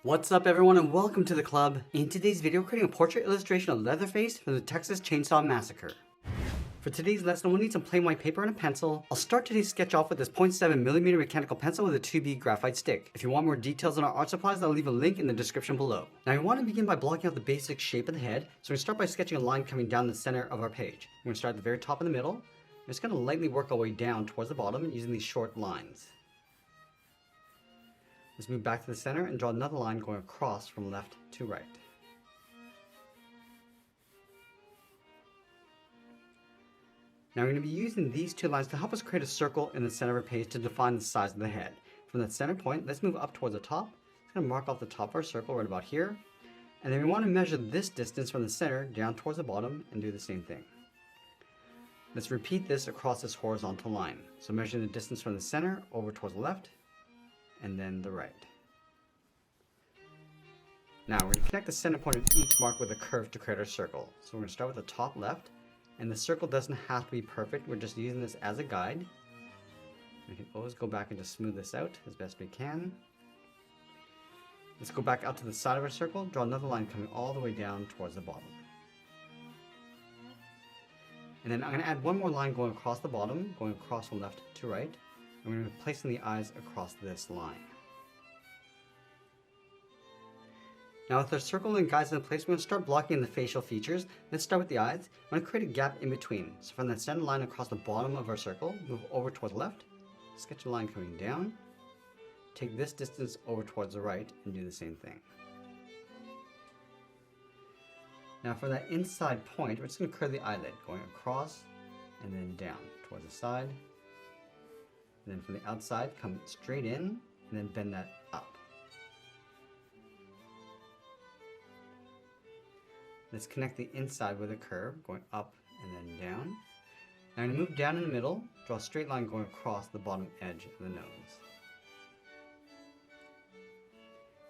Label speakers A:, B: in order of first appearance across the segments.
A: What's up everyone and welcome to the club. In today's video, we're creating a portrait illustration of Leatherface from the Texas Chainsaw Massacre. For today's lesson, we'll need some plain white paper and a pencil. I'll start today's sketch off with this 0.7mm mechanical pencil with a 2B graphite stick. If you want more details on our art supplies, I'll leave a link in the description below. Now we want to begin by blocking out the basic shape of the head, so we're going to start by sketching a line coming down the center of our page. We're going to start at the very top in the middle. We're just going to lightly work our way down towards the bottom using these short lines. Let's move back to the center and draw another line going across from left to right. Now we're going to be using these two lines to help us create a circle in the center of our page to define the size of the head. From that center point, let's move up towards the top. It's going to mark off the top of our circle right about here. And then we want to measure this distance from the center down towards the bottom and do the same thing. Let's repeat this across this horizontal line. So measuring the distance from the center over towards the left and then the right. Now we're going to connect the center point of each mark with a curve to create our circle. So we're going to start with the top left. And the circle doesn't have to be perfect, we're just using this as a guide. We can always go back and just smooth this out as best we can. Let's go back out to the side of our circle, draw another line coming all the way down towards the bottom. And then I'm going to add one more line going across the bottom, going across from left to right. And we're going to be placing the eyes across this line. Now with our circle and guides in place, we're going to start blocking the facial features. Let's start with the eyes. I'm going to create a gap in between. So from that center line across the bottom of our circle, move over towards the left, sketch a line coming down, take this distance over towards the right and do the same thing. Now for that inside point, we're just going to curve the eyelid, going across and then down towards the side. And then from the outside, come straight in and then bend that up. Let's connect the inside with a curve, going up and then down. Now I'm going to move down in the middle, draw a straight line going across the bottom edge of the nose.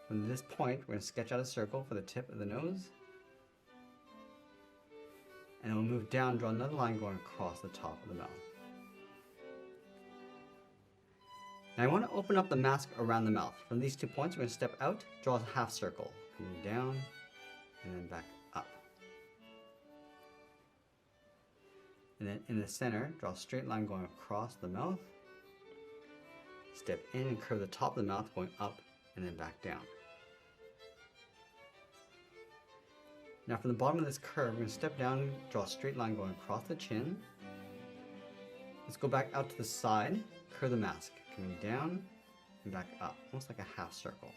A: From this point, we're going to sketch out a circle for the tip of the nose. And we'll move down, draw another line going across the top of the mouth. Now I want to open up the mask around the mouth. From these 2 points, we're going to step out, draw a half circle, coming down and then back up. And then in the center, draw a straight line going across the mouth. Step in and curve the top of the mouth going up and then back down. Now from the bottom of this curve, we're going to step down, draw a straight line going across the chin. Let's go back out to the side, curve the mask, coming down and back up, almost like a half circle.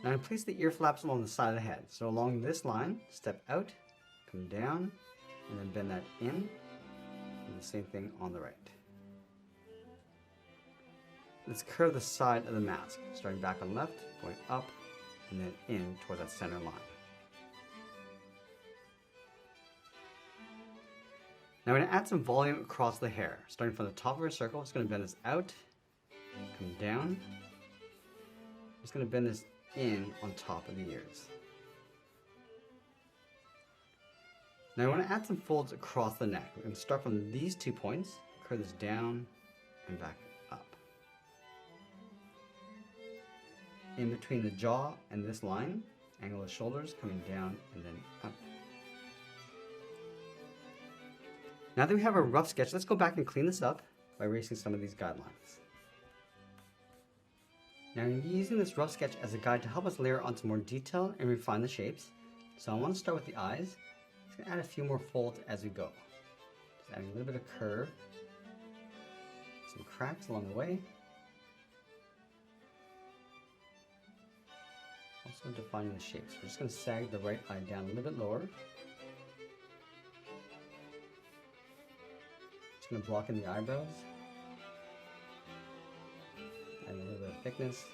A: Now I place the ear flaps along the side of the head. So along this line, step out, come down, and then bend that in. And the same thing on the right. Let's curve the side of the mask, starting back on left, going up, and then in toward that center line. Now we're going to add some volume across the hair. Starting from the top of our circle, it's going to bend this out, come down. It's going to bend this in on top of the ears. Now I want to add some folds across the neck. We're going to start from these 2 points, curve this down and back up. In between the jaw and this line, angle the shoulders coming down and then up. Now that we have a rough sketch, let's go back and clean this up by erasing some of these guidelines. Now I'm using this rough sketch as a guide to help us layer on some more detail and refine the shapes. So I want to start with the eyes. I'm going to add a few more folds as we go. Just adding a little bit of curve, some cracks along the way. Also defining the shapes. We're just going to sag the right eye down a little bit lower. Just going to block in the eyebrows. Add a little bit of thickness.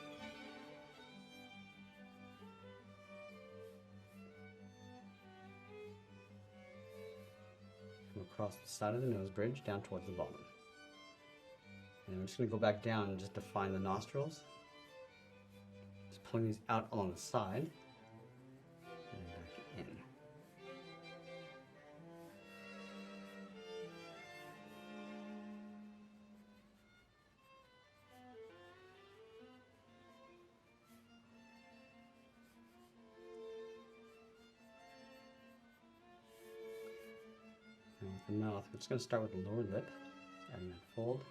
A: Come across the side of the nose bridge down towards the bottom. And I'm just going to go back down and just define the nostrils. Just pulling these out along the side. And back in. mouth, we're just going to start with the lower lip. Just adding that fold.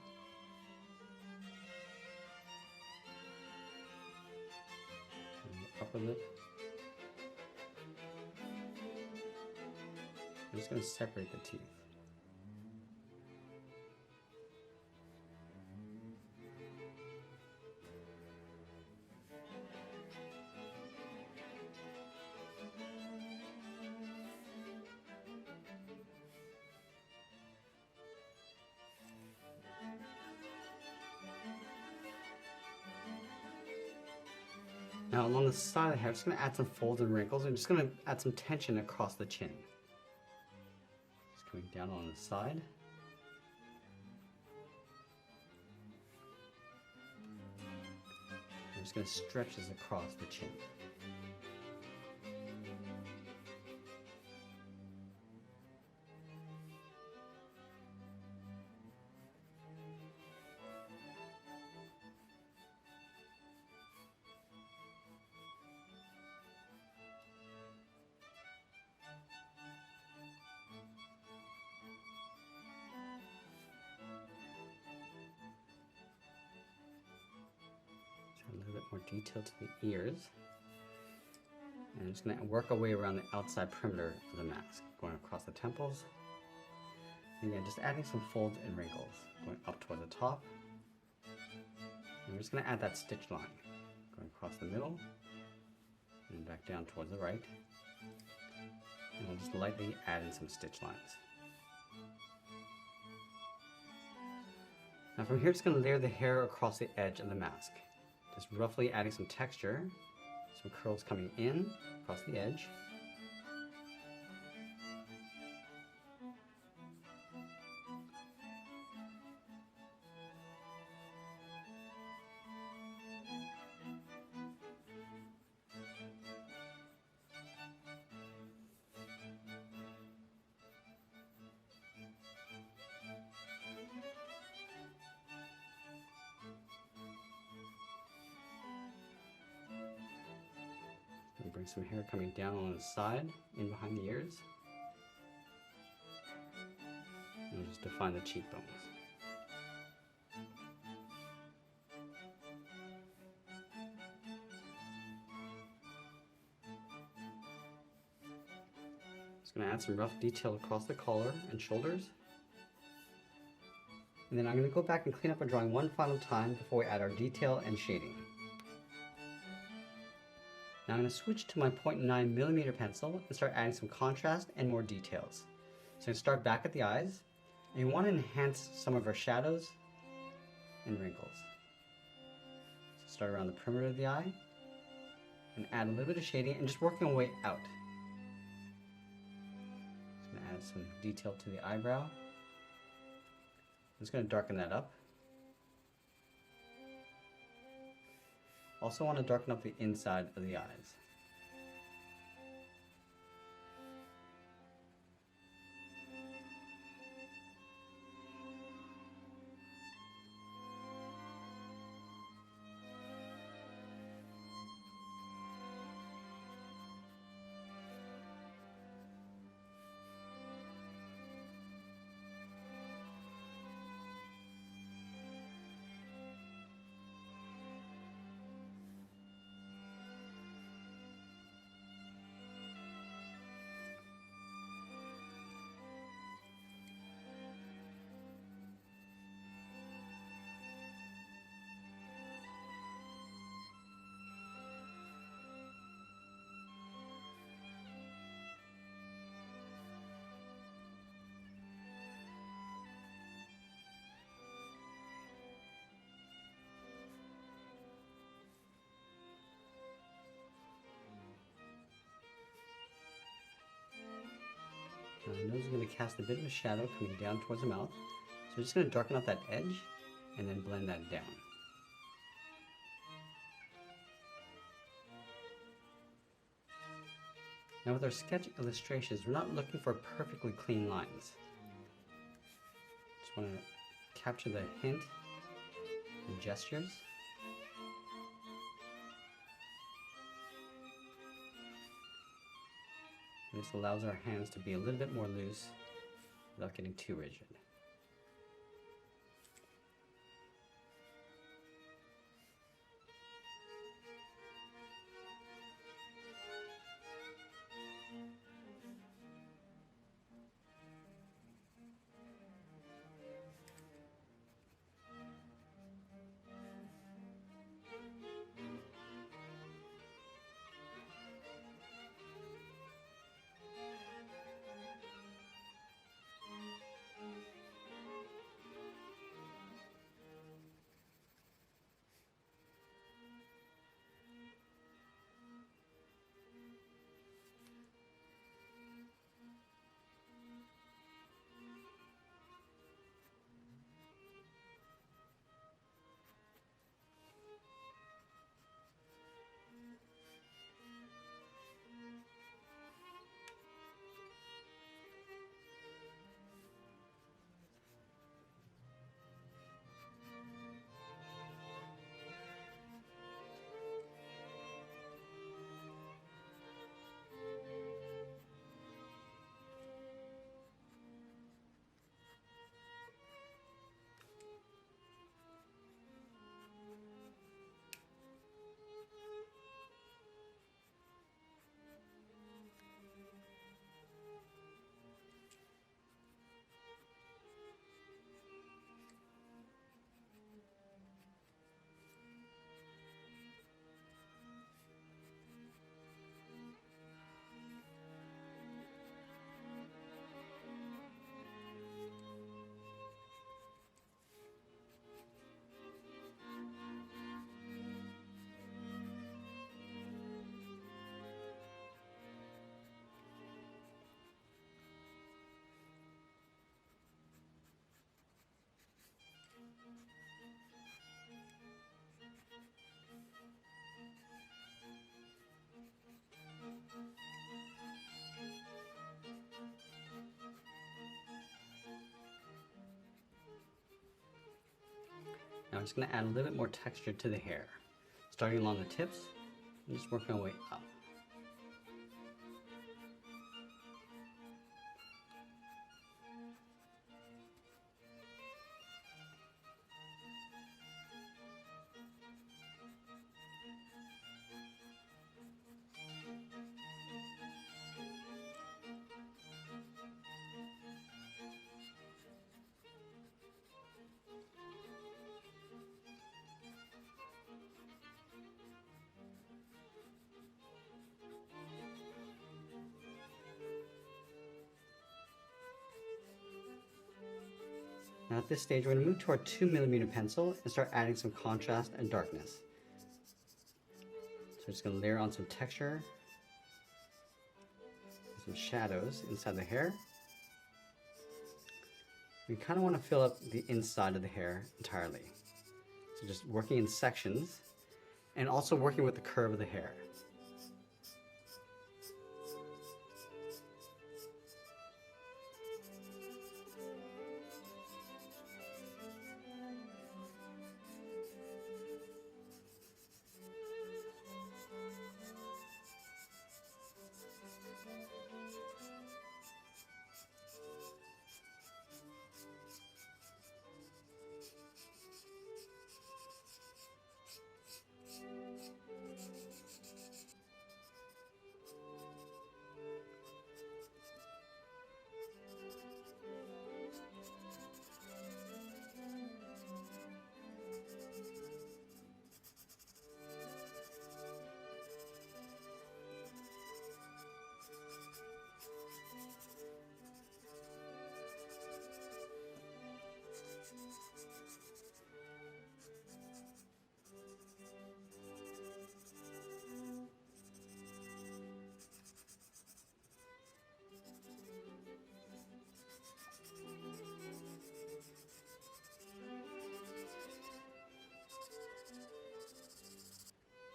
A: And the upper lip. I'm just going to separate the teeth. Now along the side of the hair, I'm just going to add some folds and wrinkles. I'm just going to add some tension across the chin. Just coming down on the side. I'm just going to stretch this across the chin. A little bit more detail to the ears. And I'm just going to work our way around the outside perimeter of the mask, going across the temples. And again, just adding some folds and wrinkles, going up toward the top. And we're just going to add that stitch line, going across the middle, and back down towards the right. And we'll just lightly add in some stitch lines. Now from here, just going to layer the hair across the edge of the mask. Just roughly adding some texture, some curls coming in across the edge. And bring some hair coming down on the side, in behind the ears. And just define the cheekbones. Just going to add some rough detail across the collar and shoulders. And then I'm going to go back and clean up our drawing one final time before we add our detail and shading. Now I'm going to switch to my 0.9mm pencil and start adding some contrast and more details. So I'm going to start back at the eyes, and you want to enhance some of our shadows and wrinkles. So start around the perimeter of the eye, and add a little bit of shading and just working our way out. Just going to add some detail to the eyebrow. I'm just going to darken that up. Also want to darken up the inside of the eyes. Now the nose is going to cast a bit of a shadow coming down towards the mouth. So we're just going to darken up that edge and then blend that down. Now with our sketch illustrations, we're not looking for perfectly clean lines. Just want to capture the hint and gestures. This allows our hands to be a little bit more loose without getting too rigid. Now I'm just going to add a little bit more texture to the hair, starting along the tips and just working my way up. Now at this stage, we're going to move to our 2mm pencil and start adding some contrast and darkness. So we're just going to layer on some texture, some shadows inside the hair. We kind of want to fill up the inside of the hair entirely. So just working in sections and also working with the curve of the hair.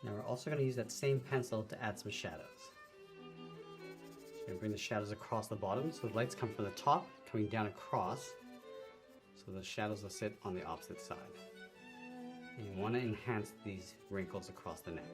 A: Now we're also going to use that same pencil to add some shadows. So we're going to bring the shadows across the bottom so the lights come from the top, coming down across, so the shadows will sit on the opposite side. And you want to enhance these wrinkles across the neck.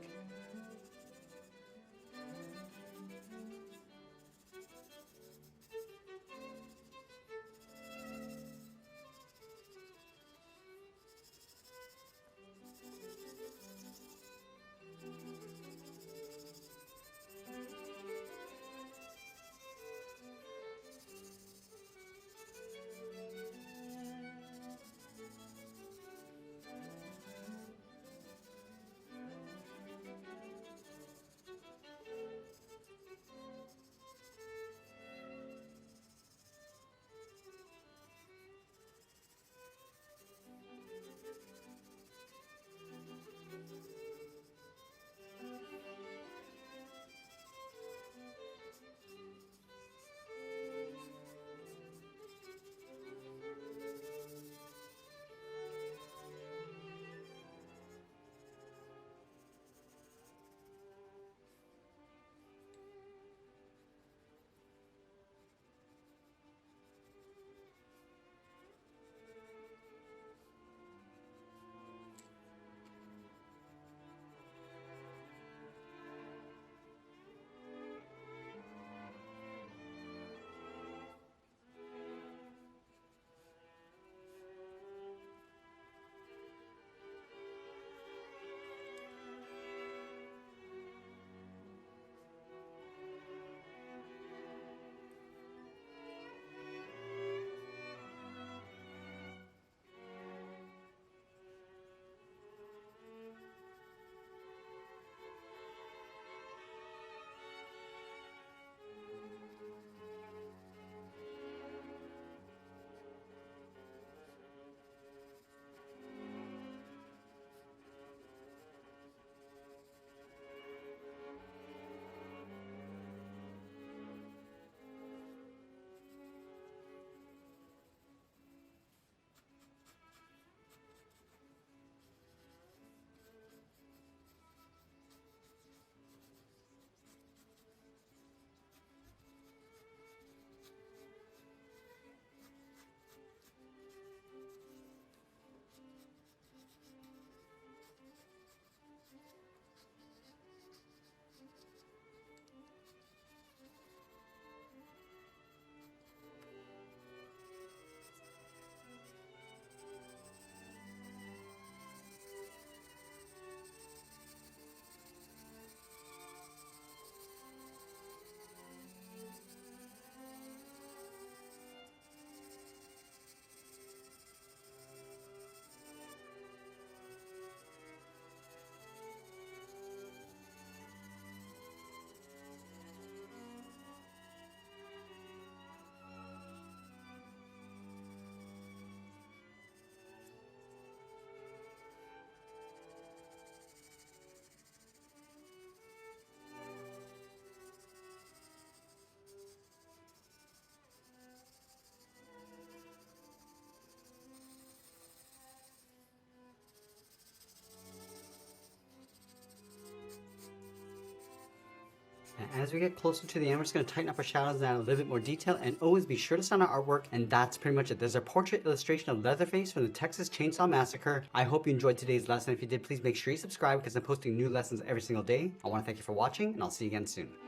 A: as we get closer to the end, we're just going to tighten up our shadows and add a little bit more detail, and always be sure to sign our artwork, and that's pretty much it. There's our portrait illustration of Leatherface from the Texas Chainsaw Massacre. I hope you enjoyed today's lesson. If you did, please make sure you subscribe because I'm posting new lessons every single day. I want to thank you for watching, and I'll see you again soon.